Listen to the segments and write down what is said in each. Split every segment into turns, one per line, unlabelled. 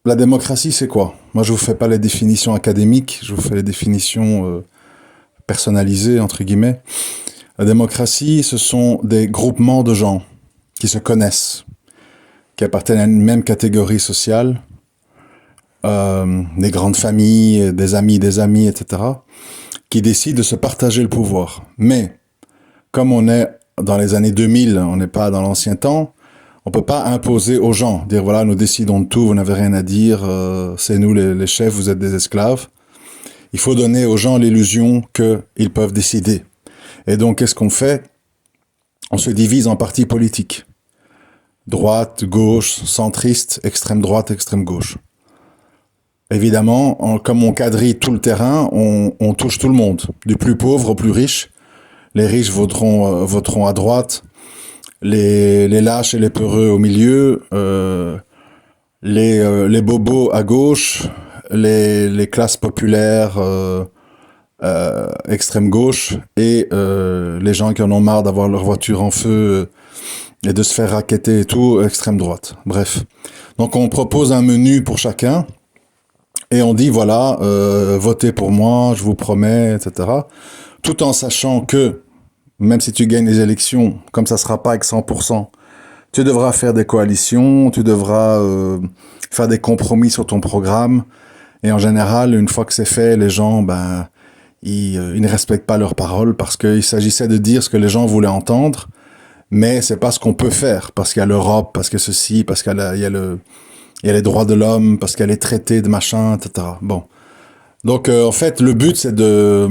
la démocratie, c'est quoi? Moi, je vous fais pas les définitions académiques, je vous fais les définitions personnalisées, entre guillemets. La démocratie, ce sont des groupements de gens qui se connaissent, qui appartiennent à une même catégorie sociale, des grandes familles, des amis, etc., qui décident de se partager le pouvoir. Mais, comme on est dans les années 2000, on n'est pas dans l'ancien temps, on peut pas imposer aux gens, dire voilà, nous décidons de tout, vous n'avez rien à dire, c'est nous les chefs, vous êtes des esclaves. Il faut donner aux gens l'illusion qu'ils peuvent décider. Et donc, qu'est-ce qu'on fait? On se divise en partis politiques. Droite, gauche, centriste, extrême droite, extrême gauche. Évidemment, comme on quadrille tout le terrain, on touche tout le monde, du plus pauvre au plus riche. Les riches voteront à droite, les lâches et les peureux au milieu, les bobos à gauche, les classes populaires extrême gauche et les gens qui en ont marre d'avoir leur voiture en feu et de se faire racketter et tout, extrême droite. Bref. Donc on propose un menu pour chacun et on dit voilà, votez pour moi, je vous promets, etc. Tout en sachant que même si tu gagnes les élections, comme ça sera pas avec 100%, tu devras faire des coalitions, tu devras faire des compromis sur ton programme. Et en général, une fois que c'est fait, les gens, ils ne respectent pas leurs paroles parce qu'il s'agissait de dire ce que les gens voulaient entendre, mais c'est pas ce qu'on peut faire parce qu'il y a l'Europe, parce que ceci, parce qu'il y a les droits de l'homme, parce qu'il y a les traités de machin, etc. Bon. Donc, en fait, le but, c'est de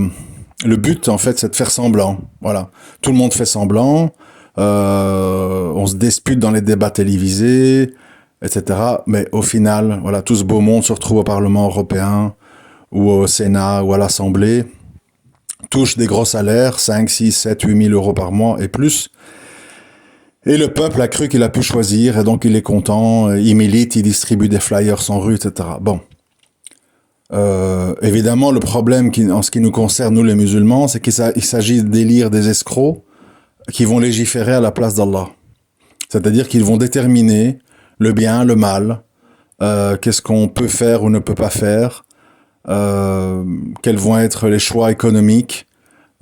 faire semblant. Voilà. Tout le monde fait semblant. On se dispute dans les débats télévisés, etc. Mais au final, voilà, tout ce beau monde se retrouve au Parlement européen ou au Sénat ou à l'Assemblée, touche des gros salaires, 5, 6, 7, 8 000 euros par mois et plus. Et le peuple a cru qu'il a pu choisir et donc il est content, il milite, il distribue des flyers en rue, etc. Bon. Évidemment, le problème en ce qui nous concerne, nous les musulmans, c'est qu'il s'agit d'élire des escrocs qui vont légiférer à la place d'Allah. C'est-à-dire qu'ils vont déterminer le bien, le mal, qu'est-ce qu'on peut faire ou ne peut pas faire, quels vont être les choix économiques,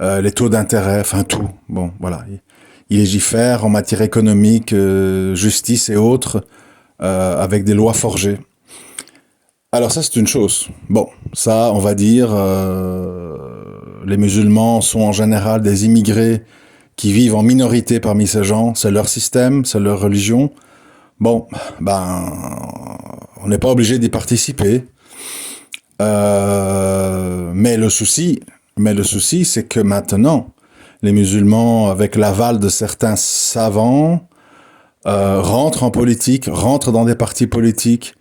les taux d'intérêt, enfin tout. Bon, voilà. Ils légifèrent en matière économique, justice et autres, avec des lois forgées. Alors ça, c'est une chose. Bon, ça, on va dire, les musulmans sont en général des immigrés qui vivent en minorité parmi ces gens. C'est leur système, c'est leur religion. Bon, on n'est pas obligé d'y participer. Mais le souci, c'est que maintenant, les musulmans, avec l'aval de certains savants, rentrent en politique, rentrent dans des partis politiques,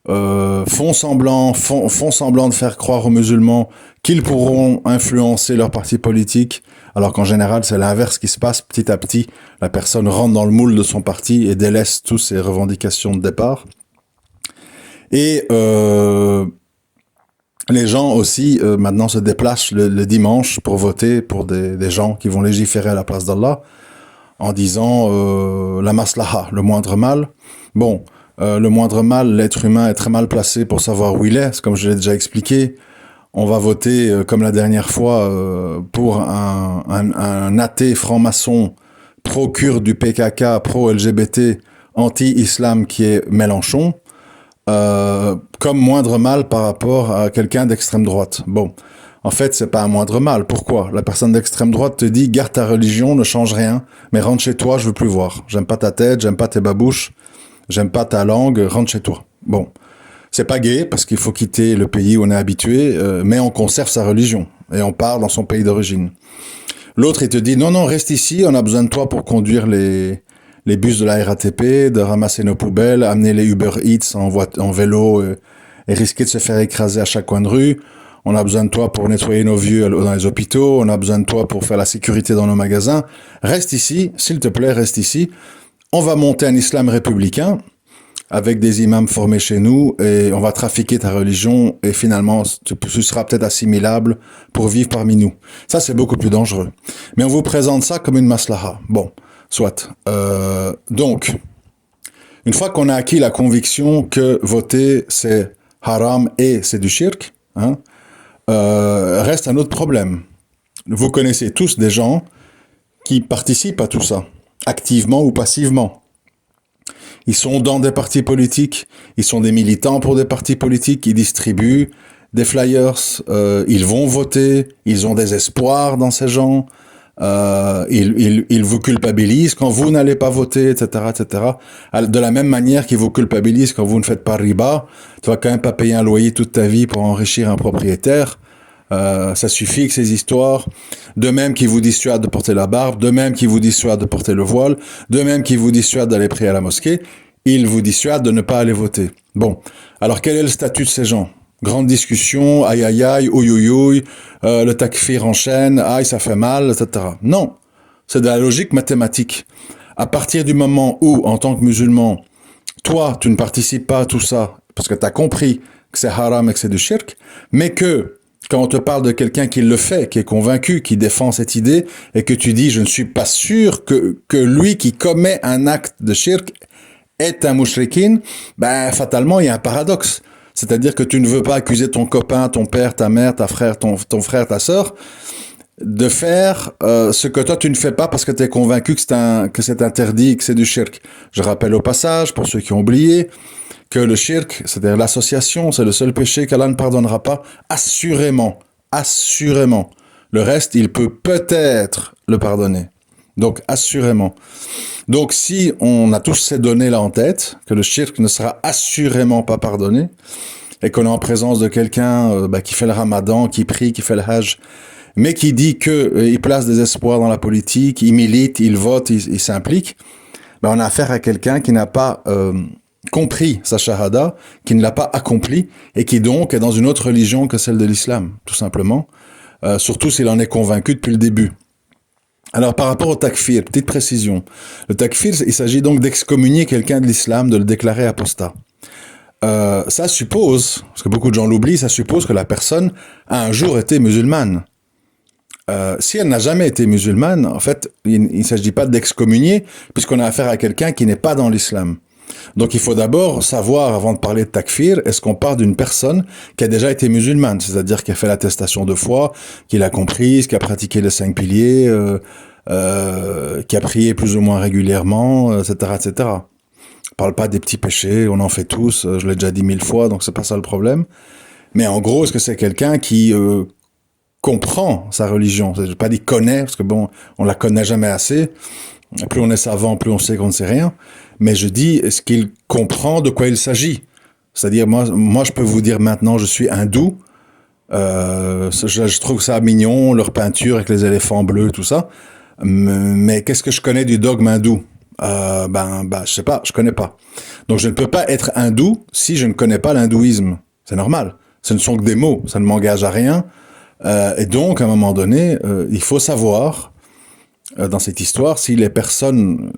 font semblant de faire croire aux musulmans qu'ils pourront influencer leur parti politique, alors qu'en général c'est l'inverse qui se passe. Petit à petit, la personne rentre dans le moule de son parti et délaisse toutes ses revendications de départ. Et les gens aussi maintenant se déplacent le dimanche pour voter pour des gens qui vont légiférer à la place d'Allah en disant la maslaha, le moindre mal. Bon, le moindre mal, l'être humain est très mal placé pour savoir où il est. Comme je l'ai déjà expliqué, on va voter, comme la dernière fois, pour un athée franc-maçon pro-kurde du PKK, pro-LGBT, anti-islam qui est Mélenchon, comme moindre mal par rapport à quelqu'un d'extrême droite. Bon, en fait, c'est pas un moindre mal. Pourquoi? La personne d'extrême droite te dit, garde ta religion, ne change rien, mais rentre chez toi, je veux plus voir. J'aime pas ta tête, j'aime pas tes babouches, j'aime pas ta langue, rentre chez toi. Bon, c'est pas gay parce qu'il faut quitter le pays où on est habitué, mais on conserve sa religion et on part dans son pays d'origine. L'autre, il te dit non, reste ici, on a besoin de toi pour conduire les bus de la RATP, de ramasser nos poubelles, amener les Uber Eats en vélo et risquer de se faire écraser à chaque coin de rue. On a besoin de toi pour nettoyer nos vieux dans les hôpitaux, on a besoin de toi pour faire la sécurité dans nos magasins. Reste ici, s'il te plaît, reste ici. On va monter un islam républicain avec des imams formés chez nous et on va trafiquer ta religion et finalement tu seras peut-être assimilable pour vivre parmi nous. Ça, c'est beaucoup plus dangereux. Mais on vous présente ça comme une maslaha. Bon, soit. Donc, Une fois qu'on a acquis la conviction que voter c'est haram et c'est du shirk, hein, reste un autre problème. Vous connaissez tous des gens qui participent à tout ça, activement ou passivement. Ils sont dans des partis politiques, ils sont des militants pour des partis politiques, ils distribuent des flyers, ils vont voter, ils ont des espoirs dans ces gens, ils vous culpabilisent quand vous n'allez pas voter, etc., etc. De la même manière qu'ils vous culpabilisent quand vous ne faites pas riba, tu vas quand même pas payer un loyer toute ta vie pour enrichir un propriétaire. Ça suffit que ces histoires, de même qu'ils vous dissuadent de porter la barbe, de même qu'ils vous dissuadent de porter le voile, de même qu'ils vous dissuadent d'aller prier à la mosquée, ils vous dissuadent de ne pas aller voter. Bon, alors quel est le statut de ces gens? Grande discussion, aïe aïe aïe, ouïe ouïe ouïe, le takfir enchaîne, aïe ça fait mal, etc. Non, c'est de la logique mathématique. À partir du moment où, en tant que musulman, toi, tu ne participes pas à tout ça, parce que tu as compris que c'est haram et que c'est du shirk, mais que quand on te parle de quelqu'un qui le fait, qui est convaincu, qui défend cette idée, et que tu dis, je ne suis pas sûr que lui qui commet un acte de shirk est un mushrikin, ben, fatalement, il y a un paradoxe. C'est-à-dire que tu ne veux pas accuser ton copain, ton père, ta mère, ta frère, ton frère, ta sœur, de faire ce que toi tu ne fais pas parce que tu es convaincu que c'est interdit, que c'est du shirk. Je rappelle au passage, pour ceux qui ont oublié, que le shirk, c'est-à-dire l'association, c'est le seul péché qu'Allah ne pardonnera pas, assurément, assurément. Le reste, il peut peut-être le pardonner. Donc, assurément. Donc, si on a tous ces données-là en tête, que le shirk ne sera assurément pas pardonné, et qu'on est en présence de quelqu'un qui fait le ramadan, qui prie, qui fait le hajj, mais qui dit qu'il place des espoirs dans la politique, il milite, il vote, il s'implique, on a affaire à quelqu'un qui n'a pas compris sa shahada, qui ne l'a pas accompli, et qui donc est dans une autre religion que celle de l'islam, tout simplement, surtout s'il en est convaincu depuis le début. Alors, par rapport au takfir, petite précision. Le takfir, il s'agit donc d'excommunier quelqu'un de l'islam, de le déclarer apostat. Ça suppose, parce que beaucoup de gens l'oublient, ça suppose que la personne a un jour été musulmane. Si elle n'a jamais été musulmane, en fait, il ne s'agit pas d'excommunier, puisqu'on a affaire à quelqu'un qui n'est pas dans l'islam. Donc il faut d'abord savoir, avant de parler de takfir, est-ce qu'on parle d'une personne qui a déjà été musulmane, c'est-à-dire qui a fait l'attestation de foi, qui l'a comprise, qui a pratiqué les 5 piliers, qui a prié plus ou moins régulièrement, etc., etc. On parle pas des petits péchés, on en fait tous, je l'ai déjà dit 1000 fois, donc c'est pas ça le problème. Mais en gros, est-ce que c'est quelqu'un qui comprend sa religion? Je ne vais pas dire connaît, parce que bon, on la connaît jamais assez. Plus on est savant, plus on sait qu'on ne sait rien. Mais je dis, est-ce qu'il comprend de quoi il s'agit? C'est-à-dire, moi, je peux vous dire maintenant, je suis hindou. Je trouve ça mignon, leur peinture avec les éléphants bleus, tout ça. Mais qu'est-ce que je connais du dogme hindou? Je sais pas, je connais pas. Donc, je ne peux pas être hindou si je ne connais pas l'hindouisme. C'est normal. Ce ne sont que des mots, ça ne m'engage à rien. Et donc, à un moment donné, il faut savoir dans cette histoire si les personnes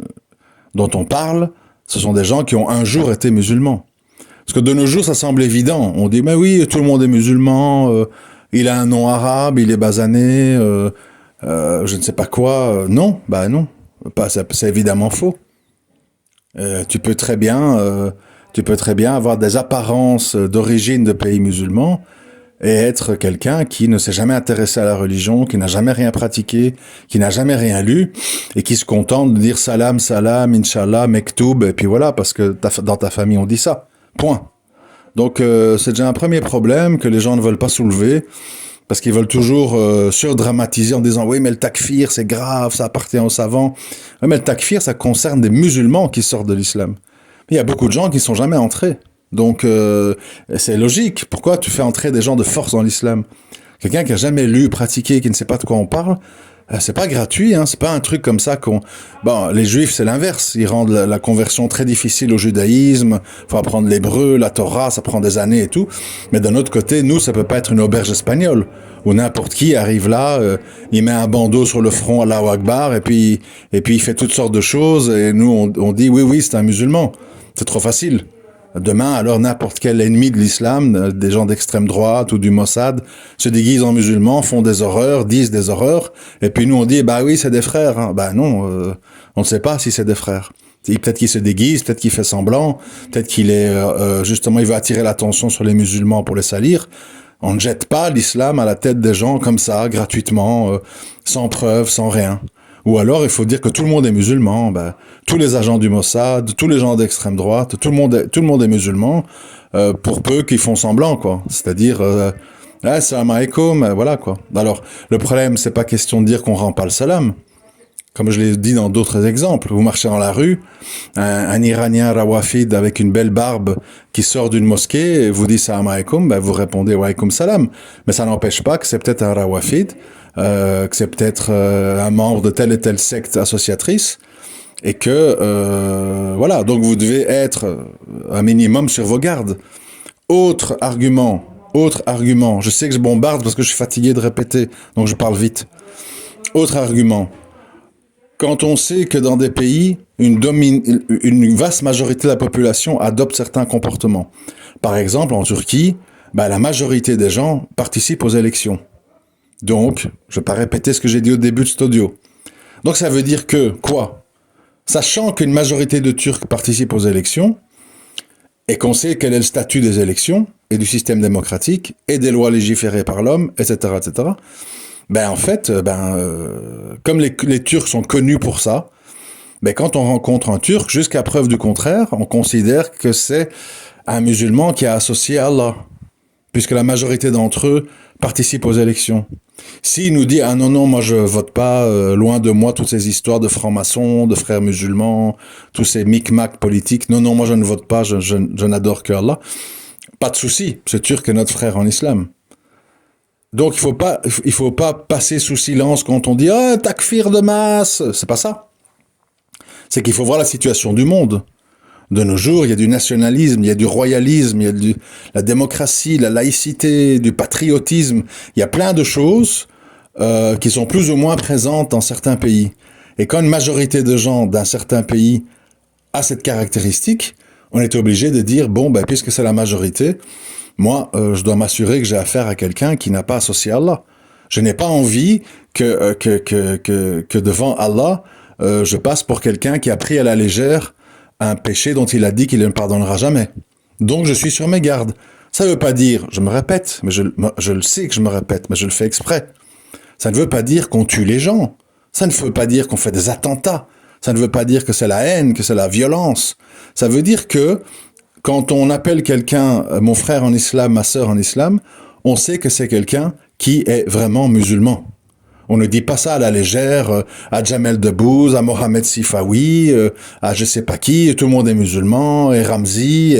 dont on parle, ce sont des gens qui ont un jour été musulmans. Parce que de nos jours, ça semble évident. On dit, mais oui, tout le monde est musulman, il a un nom arabe, il est basané, je ne sais pas quoi. Non, non. C'est évidemment faux. Tu peux très bien avoir des apparences d'origine de pays musulmans et être quelqu'un qui ne s'est jamais intéressé à la religion, qui n'a jamais rien pratiqué, qui n'a jamais rien lu, et qui se contente de dire salam, salam, inshallah, mektoub, et puis voilà, parce que dans ta famille on dit ça. Point. Donc c'est déjà un premier problème que les gens ne veulent pas soulever, parce qu'ils veulent toujours surdramatiser en disant oui mais le takfir c'est grave, ça appartient aux savants. Oui mais le takfir ça concerne des musulmans qui sortent de l'islam. Mais il y a beaucoup de gens qui ne sont jamais entrés. Donc, c'est logique. Pourquoi tu fais entrer des gens de force dans l'islam? Quelqu'un qui a jamais lu, pratiqué, qui ne sait pas de quoi on parle, c'est pas gratuit, hein. C'est pas un truc comme ça les juifs, c'est l'inverse. Ils rendent la conversion très difficile au judaïsme. Faut apprendre l'hébreu, la Torah, ça prend des années et tout. Mais d'un autre côté, nous, ça peut pas être une auberge espagnole où n'importe qui arrive là, il met un bandeau sur le front, Allahu Akbar, et puis il fait toutes sortes de choses, et nous, on dit oui, c'est un musulman. C'est trop facile. Demain, alors, n'importe quel ennemi de l'islam, des gens d'extrême droite ou du Mossad, se déguisent en musulmans, font des horreurs, disent des horreurs, et puis nous on dit, oui, c'est des frères. Hein. Non, on ne sait pas si c'est des frères. Peut-être qu'il se déguise, peut-être qu'il fait semblant, peut-être qu'il est justement, il veut attirer l'attention sur les musulmans pour les salir. On ne jette pas l'islam à la tête des gens comme ça, gratuitement, sans preuve, sans rien. Ou alors, il faut dire que tout le monde est musulman. Ben, tous les agents du Mossad, tous les gens d'extrême droite, tout le monde est musulman, pour peu qu'ils font semblant, quoi. C'est-à-dire, salam alaikum, voilà, quoi. Alors, le problème, c'est pas question de dire qu'on rend pas le salam. Comme je l'ai dit dans d'autres exemples, vous marchez dans la rue, un Iranien rawafid avec une belle barbe qui sort d'une mosquée et vous dit salam alaikum, ben vous répondez wa alaikum salam. Mais ça n'empêche pas que c'est peut-être un rawafid, que c'est peut-être un membre de telle et telle secte associatrice, et que, voilà, donc vous devez être un minimum sur vos gardes. Autre argument, je sais que je bombarde parce que je suis fatigué de répéter, donc je parle vite. Autre argument. Quand on sait que dans des pays, une vaste majorité de la population adopte certains comportements. Par exemple, en Turquie, la majorité des gens participent aux élections. Donc, je ne vais pas répéter ce que j'ai dit au début de cet audio. Donc ça veut dire que, quoi ? Sachant qu'une majorité de Turcs participent aux élections, et qu'on sait quel est le statut des élections, et du système démocratique, et des lois légiférées par l'homme, etc., etc., en fait, comme les Turcs sont connus pour ça, quand on rencontre un Turc, jusqu'à preuve du contraire, on considère que c'est un musulman qui est associé à Allah, puisque la majorité d'entre eux participent aux élections. S'il nous dit « Ah non, moi je vote pas, loin de moi toutes ces histoires de francs-maçons, de frères musulmans, tous ces micmacs politiques, non, moi je ne vote pas, je n'adore que Allah », pas de souci, ce Turc est notre frère en islam. Donc il faut pas passer sous silence quand on dit ah takfir de masse, c'est pas ça. C'est qu'il faut voir la situation du monde. De nos jours, il y a du nationalisme, il y a du royalisme, il y a de la démocratie, la laïcité, du patriotisme. Il y a plein de choses qui sont plus ou moins présentes dans certains pays. Et quand une majorité de gens d'un certain pays a cette caractéristique, on est obligé de dire bon puisque c'est la majorité, moi, je dois m'assurer que j'ai affaire à quelqu'un qui n'a pas associé Allah. Je n'ai pas envie que devant Allah, je passe pour quelqu'un qui a pris à la légère un péché dont il a dit qu'il ne pardonnera jamais. Donc, je suis sur mes gardes. Ça ne veut pas dire, je me répète, mais je le sais que je me répète, mais je le fais exprès. Ça ne veut pas dire qu'on tue les gens. Ça ne veut pas dire qu'on fait des attentats. Ça ne veut pas dire que c'est la haine, que c'est la violence. Ça veut dire que quand on appelle quelqu'un mon frère en islam, ma sœur en islam, on sait que c'est quelqu'un qui est vraiment musulman. On ne dit pas ça à la légère, à Jamel Debbouze, à Mohamed Sifawi, à je sais pas qui, tout le monde est musulman, et Ramzi,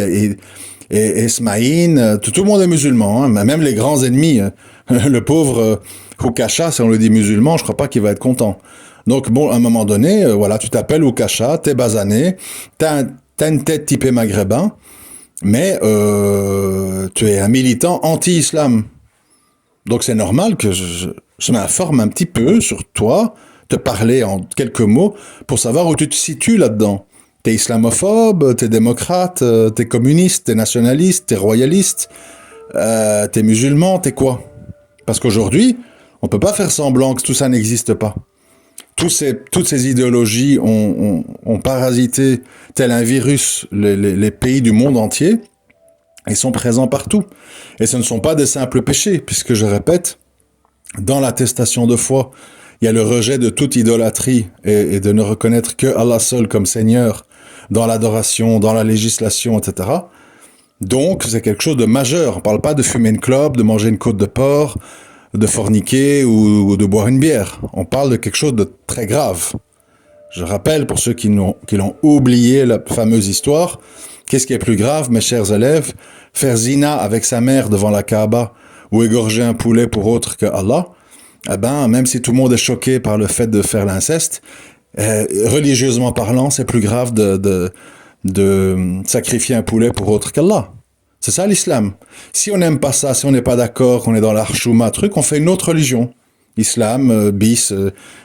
et Ismaïn, tout le monde est musulman, hein, même les grands ennemis. Le pauvre Houkasha, si on le dit musulman, je crois pas qu'il va être content. Donc bon, à un moment donné, voilà, tu t'appelles Houkasha, t'es basané, t'as une tête typée maghrébin, mais tu es un militant anti-islam. Donc c'est normal que je m'informe un petit peu sur toi, te parler en quelques mots, pour savoir où tu te situes là-dedans. T'es islamophobe, t'es démocrate, t'es communiste, t'es nationaliste, t'es royaliste, t'es musulman, t'es quoi ? Parce qu'aujourd'hui, on peut pas faire semblant que tout ça n'existe pas. Toutes ces idéologies ont parasité, tel un virus, les pays du monde entier, et sont présents partout. Et ce ne sont pas des simples péchés, puisque je répète, dans l'attestation de foi, il y a le rejet de toute idolâtrie et de ne reconnaître que Allah seul comme Seigneur, dans l'adoration, dans la législation, etc. Donc, c'est quelque chose de majeur. On ne parle pas de fumer une clope, de manger une côte de porc, de forniquer ou de boire une bière. On parle de quelque chose de très grave. Je rappelle, pour ceux qui l'ont oublié, la fameuse histoire, qu'est-ce qui est plus grave, mes chers élèves ? Faire zina avec sa mère devant la Kaaba ou égorger un poulet pour autre que Allah, même si tout le monde est choqué par le fait de faire l'inceste, religieusement parlant, c'est plus grave de sacrifier un poulet pour autre qu'Allah. C'est ça l'islam. Si on n'aime pas ça, si on n'est pas d'accord, qu'on est dans l'archouma, on fait une autre religion. Islam bis,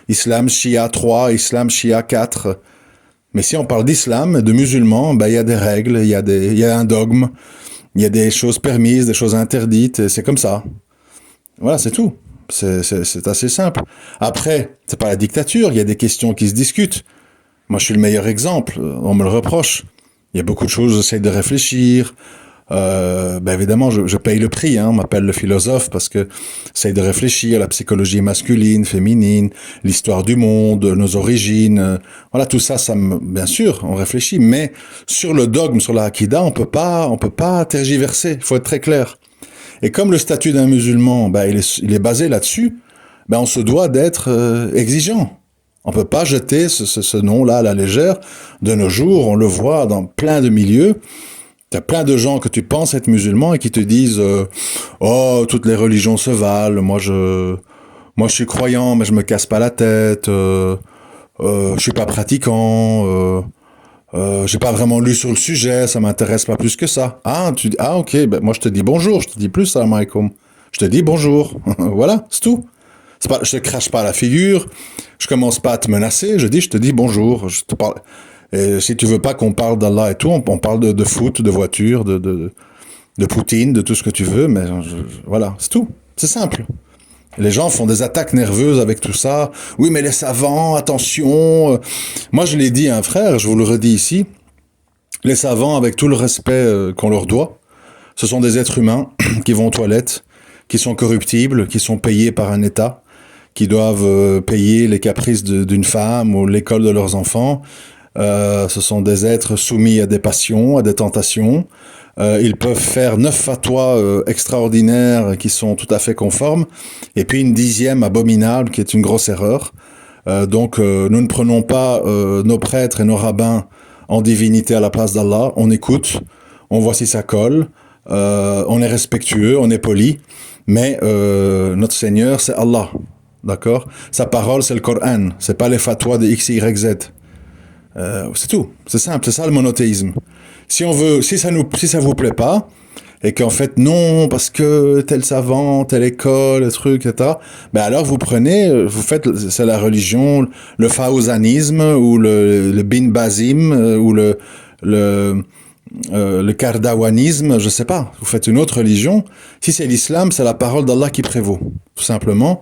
islam shia 3, islam shia 4. Mais si on parle d'islam, de musulmans, il y a des règles, il y a un dogme, il y a des choses permises, des choses interdites, et c'est comme ça. Voilà, c'est tout. C'est assez simple. Après, c'est pas la dictature, il y a des questions qui se discutent. Moi, je suis le meilleur exemple. On me le reproche. Il y a beaucoup de choses, j'essaie de réfléchir. Ben évidemment, je paye le prix. Hein, on m'appelle le philosophe parce que j'essaie de réfléchir à la psychologie masculine, féminine, l'histoire du monde, nos origines. Voilà, tout ça, bien sûr, on réfléchit. Mais sur le dogme, sur la Hakida, on peut pas tergiverser. Il faut être très clair. Et comme le statut d'un musulman, ben, il est basé là-dessus, ben, on se doit d'être exigeant. On peut pas jeter ce nom-là à la légère. De nos jours, on le voit dans plein de milieux. T'as plein de gens que tu penses être musulmans et qui te disent oh, toutes les religions se valent. Moi, je suis croyant, mais je me casse pas la tête. Je suis pas pratiquant. J'ai pas vraiment lu sur le sujet. Ça m'intéresse pas plus que ça. Ah, ok. Ben moi, je te dis bonjour. Je te dis plus salam alaikum. Je te dis bonjour. Voilà, c'est tout. Je te crache pas à la figure. Je commence pas à te menacer. Je te dis bonjour. Je te parle. Et si tu veux pas qu'on parle d'Allah et tout, on parle de foot, de voiture, de Poutine, de tout ce que tu veux, mais voilà, c'est tout. C'est simple. Les gens font des attaques nerveuses avec tout ça. Oui, mais les savants, attention. Moi, je l'ai dit à un frère, je vous le redis ici. Les savants, avec tout le respect qu'on leur doit, ce sont des êtres humains qui vont aux toilettes, qui sont corruptibles, qui sont payés par un État, qui doivent payer les caprices d'une femme ou l'école de leurs enfants. Ce sont des êtres soumis à des passions, à des tentations. Ils peuvent faire 9 fatwas extraordinaires qui sont tout à fait conformes, et puis une 10e abominable qui est une grosse erreur. Donc nous ne prenons pas nos prêtres et nos rabbins en divinité à la place d'Allah. On écoute, on voit si ça colle, on est respectueux, on est poli, mais notre Seigneur, c'est Allah. D'accord? Sa parole, c'est le Coran. C'est pas les fatwas de X, Y, Z. C'est tout. C'est simple. C'est ça le monothéisme. Si ça vous plaît pas, et qu'en fait, non, parce que tel savant, telle école, truc, etc., ben alors vous prenez, c'est la religion, le fawzanisme, ou le bin bazim, ou le kardawanisme, je sais pas. Vous faites une autre religion. Si c'est l'islam, c'est la parole d'Allah qui prévaut. Tout simplement.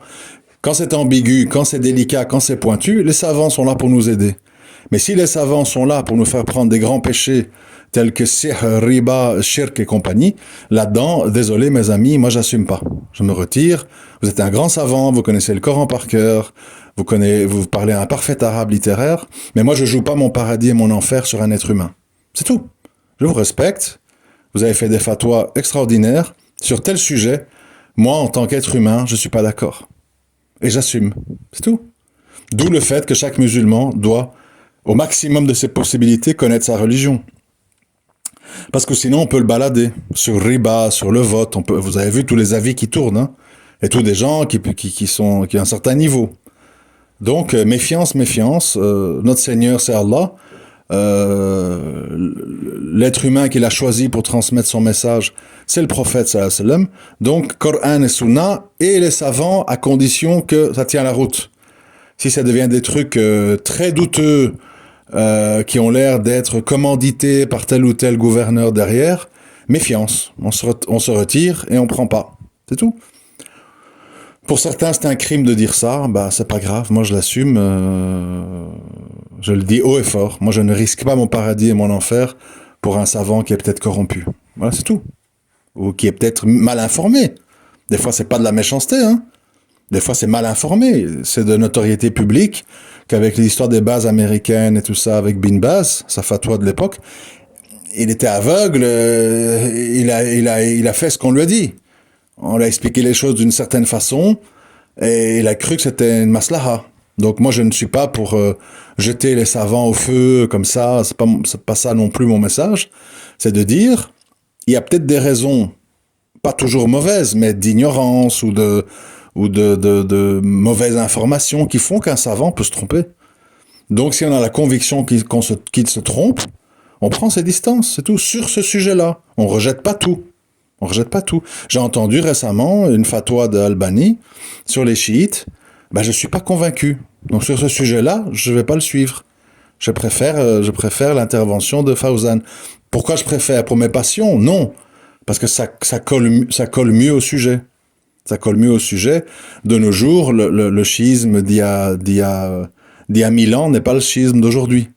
Quand c'est ambigu, quand c'est délicat, quand c'est pointu, les savants sont là pour nous aider. Mais si les savants sont là pour nous faire prendre des grands péchés tels que sihr, riba, shirk et compagnie, là-dedans, désolé mes amis, moi j'assume pas. Je me retire. Vous êtes un grand savant, vous connaissez le Coran par cœur, vous parlez un parfait arabe littéraire, mais moi je joue pas mon paradis et mon enfer sur un être humain. C'est tout. Je vous respecte. Vous avez fait des fatwas extraordinaires sur tel sujet. Moi, en tant qu'être humain, je suis pas d'accord. Et j'assume. C'est tout. D'où le fait que chaque musulman doit, au maximum de ses possibilités, connaître sa religion. Parce que sinon, on peut le balader sur riba, sur le vote. Vous avez vu tous les avis qui tournent, hein, et tous des gens qui ont un certain niveau. Donc, méfiance. Notre Seigneur, c'est Allah. L'être humain qu'il a choisi pour transmettre son message, c'est le prophète sallallahu alayhi wa sallam. Donc, Coran et Sunna, et les savants, à condition que ça tient la route. Si ça devient des trucs très douteux, qui ont l'air d'être commandités par tel ou tel gouverneur derrière, méfiance. On se retire et on prend pas. C'est tout. Pour certains, c'est un crime de dire ça. Bah, c'est pas grave. Moi, je l'assume. Je le dis haut et fort. Moi, je ne risque pas mon paradis et mon enfer pour un savant qui est peut-être corrompu. Voilà, c'est tout. Ou qui est peut-être mal informé. Des fois, c'est pas de la méchanceté, hein. Des fois, c'est mal informé. C'est de notoriété publique qu'avec l'histoire des bases américaines et tout ça, avec Bin Baz, sa fatwa de l'époque, il était aveugle, il a fait ce qu'on lui a dit. On lui a expliqué les choses d'une certaine façon, et il a cru que c'était une maslaha. Donc moi, je ne suis pas pour jeter les savants au feu comme ça, c'est pas ça non plus mon message. C'est de dire, il y a peut-être des raisons, pas toujours mauvaises, mais d'ignorance ou de mauvaises informations qui font qu'un savant peut se tromper. Donc si on a la conviction qu'il se trompe, on prend ses distances, c'est tout, sur ce sujet-là. On rejette pas tout. J'ai entendu récemment une fatwa d'Albani sur les chiites. Ben, je suis pas convaincu. Donc sur ce sujet-là, je vais pas le suivre. Je préfère l'intervention de Fawzan. Pourquoi je préfère? Pour mes passions? Non. Parce que ça colle mieux au sujet. Ça colle mieux au sujet. De nos jours, le schisme d'il y a 1000 ans n'est pas le schisme d'aujourd'hui.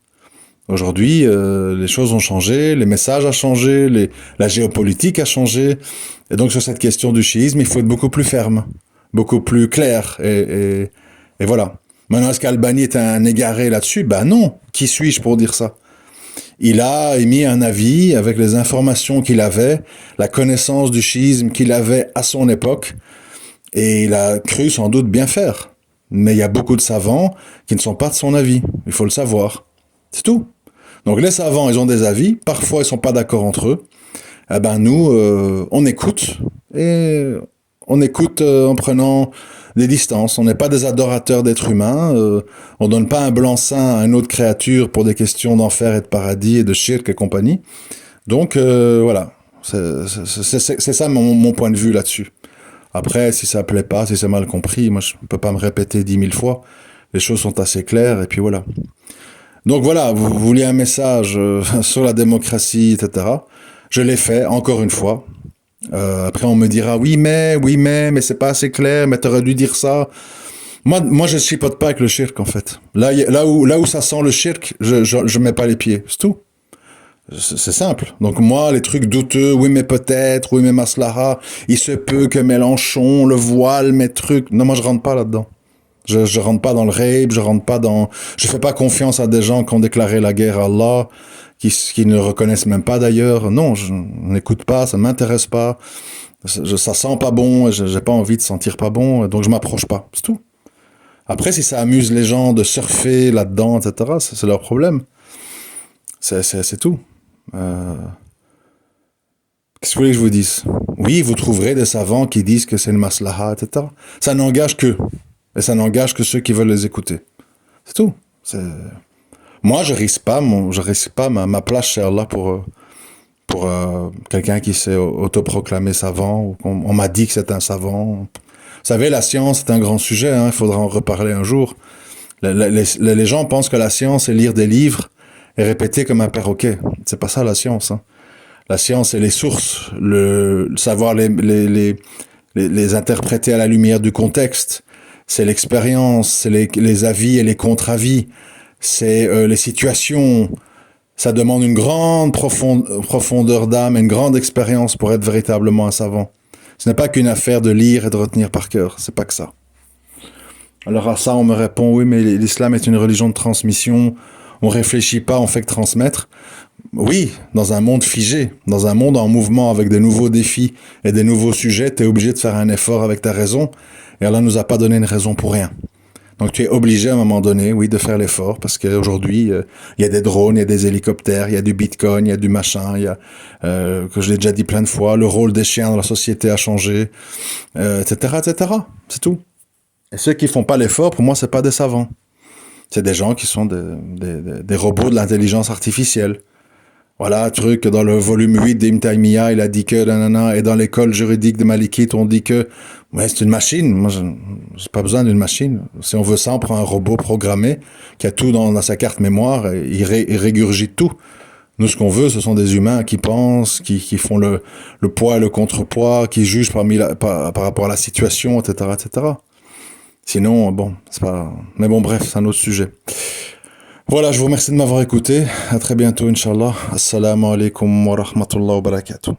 Aujourd'hui, les choses ont changé, les messages ont changé, la géopolitique a changé. Et donc, sur cette question du chiisme, il faut être beaucoup plus ferme, beaucoup plus clair. Et voilà. Maintenant, est-ce qu'Albani est un égaré là-dessus? Ben non. Qui suis-je pour dire ça? Il a émis un avis avec les informations qu'il avait, la connaissance du chiisme qu'il avait à son époque, et il a cru sans doute bien faire. Mais il y a beaucoup de savants qui ne sont pas de son avis. Il faut le savoir. C'est tout. Donc les savants, ils ont des avis. Parfois, ils sont pas d'accord entre eux. Eh ben nous, on écoute. Et on écoute en prenant des distances. On n'est pas des adorateurs d'êtres humains. On donne pas un blanc-seing à une autre créature pour des questions d'enfer et de paradis et de shirk et compagnie. Donc voilà. C'est ça mon point de vue là-dessus. Après, si ça plaît pas, si c'est mal compris, moi je peux pas me répéter 10 000 fois. Les choses sont assez claires et puis voilà. Donc voilà, vous vouliez un message sur la démocratie, etc. Je l'ai fait, encore une fois. Après, on me dira, mais c'est pas assez clair, mais t'aurais dû dire ça. Moi, je chipote pas avec le shirk, en fait. Là où ça sent le shirk, je mets pas les pieds. C'est tout. C'est simple. Donc moi, les trucs douteux, oui mais peut-être, oui mais maslaha, il se peut que Mélenchon, le voile, mes trucs. Non, moi je rentre pas là-dedans. Je rentre pas dans le rape, je fais pas confiance à des gens qui ont déclaré la guerre à Allah, qui ne reconnaissent même pas d'ailleurs. Non, je n'écoute pas, ça m'intéresse pas. Ça sent pas bon, j'ai pas envie de sentir pas bon, donc je m'approche pas. C'est tout. Après, si ça amuse les gens de surfer là-dedans, etc., c'est leur problème. C'est tout. Qu'est-ce que vous voulez que je vous dise? Oui, vous trouverez des savants qui disent que c'est une maslaha, etc. Ça n'engage qu'eux. Et ça n'engage que ceux qui veulent les écouter. C'est tout. Moi, je risque pas ma place chez Allah pour quelqu'un qui s'est autoproclamé savant, ou on m'a dit que c'est un savant. Vous savez, la science est un grand sujet, hein, il faudra en reparler un jour. Les gens pensent que la science, c'est lire des livres et répéter comme un perroquet. C'est pas ça la science. Hein. La science, c'est les sources, savoir les interpréter à la lumière du contexte. C'est l'expérience, c'est les avis et les contre-avis. C'est les situations. Ça demande une grande profondeur d'âme et une grande expérience pour être véritablement un savant. Ce n'est pas qu'une affaire de lire et de retenir par cœur. C'est pas que ça. Alors à ça, on me répond, oui, mais l'islam est une religion de transmission. On réfléchit pas, on fait que transmettre. Oui, dans un monde figé, dans un monde en mouvement avec des nouveaux défis et des nouveaux sujets, tu es obligé de faire un effort avec ta raison. Et Allah nous a pas donné une raison pour rien. Donc tu es obligé à un moment donné, oui, de faire l'effort, parce qu'aujourd'hui, il y a des drones, il y a des hélicoptères, il y a du bitcoin, il y a du machin, il y a, que je l'ai déjà dit plein de fois, le rôle des chiens dans la société a changé, etc., etc. C'est tout. Et ceux qui font pas l'effort, pour moi, c'est pas des savants. C'est des gens qui sont des robots de l'intelligence artificielle. Voilà, truc, dans le volume 8 d'Ibn Taymiyyah, il a dit que, nanana, et dans l'école juridique de Malikite, on dit que, ouais, c'est une machine. Moi, j'ai pas besoin d'une machine. Si on veut ça, on prend un robot programmé, qui a tout dans sa carte mémoire, et il régurgite tout. Nous, ce qu'on veut, ce sont des humains qui pensent, qui font le poids et le contrepoids, qui jugent par rapport à la situation, etc., etc. Sinon, bon, c'est pas, mais bon, bref, c'est un autre sujet. Voilà, je vous remercie de m'avoir écouté. À très bientôt, Inch'Allah. Assalamu alaikum wa rahmatullahi wa barakatuh.